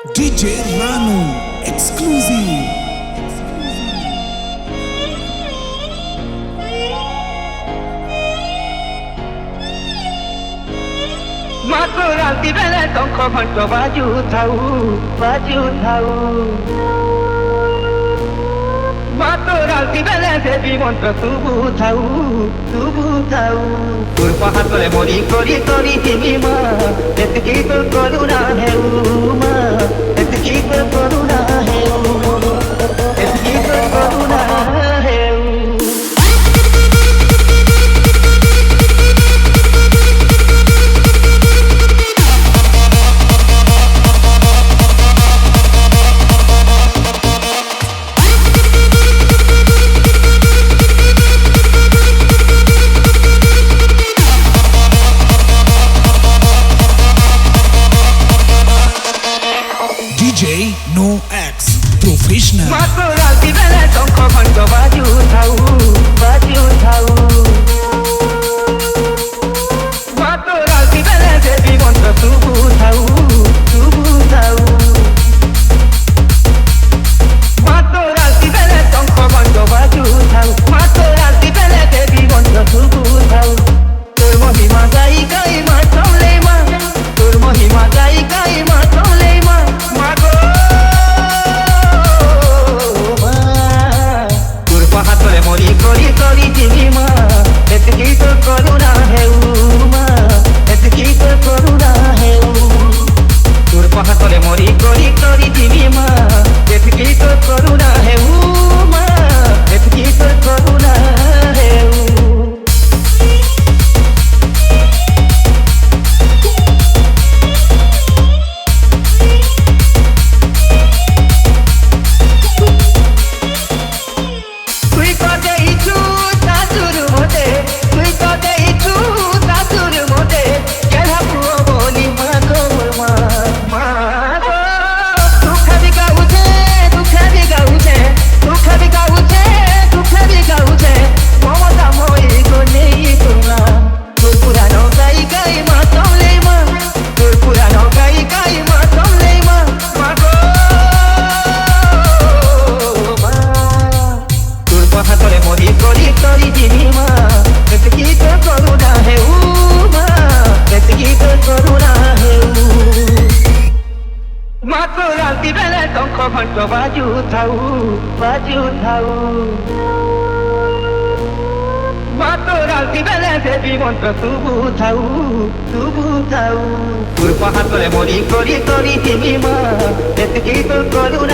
DJ Ranu exclusive. মাত্র রাতি বেলায় শঙ্খ ঘণ্ট বাজুথাউ মাত্র রাতি বেলায় দেবী মন্ত্র তুবু থাউ তোর পাহাতলে মরি করি করি দিবি মা এতকি তোর করুণা হেউ মা এতকি তোর করুণা হেউ এতকি তোর করুণা হেউ DJ No X Professional. মাত্র রাতি বেলায় শঙ্খ ঘণ্ট বাজুথাউ মাত্র রাতি বেলায় দেবী মন্ত্র তুবু থাউ মাত্র রাতি বেলায় শঙ্খ ঘণ্ট বাজুথাউ মাত্র রাতি বেলায় দেবী মন্ত্র তুবু থাউ তোর মহিমা গাই গাই মা চলে মা তোর মহিমা গাই গাই মা চলে মা মাগো তোর পাহাতলে মরি করি করি দিবি মা এতকি তোর করুণা হেউ মা এতকি তোর করুণা হেউ তোর পাহাতলে মরি করি করি দিবি মা এতকি তোর করুণা হেউ মা এতকি তোর করুণা হেউ তুই কতে ইচ্ছু শাশুর মতে তুই কতে ইচ্ছু শাশুর মতে কেনা পুয়ো বলি মা গো মা মা গো দুঃখ বিগাউছে মমতা মই গো নেই তোলা তোর পুরানো গাই গাই মা চলে মা তোর পুরানো গাই গাই মা চলে মা মা গো মা তোর পাহাতলে মরি করি করি দিবি মা এতকি তোর করুণা হেউ মা এতকি তোর করুণা হেউ মাত্র রাতি বেলায় শঙ্খ ঘণ্ট বাজুথাউ মাত্র রাতি বেলায় দেবী মন্ত্র তুবু থাউ তোর পাহাতলে মরি করি করি দিবি মা এতকি তোর করুণা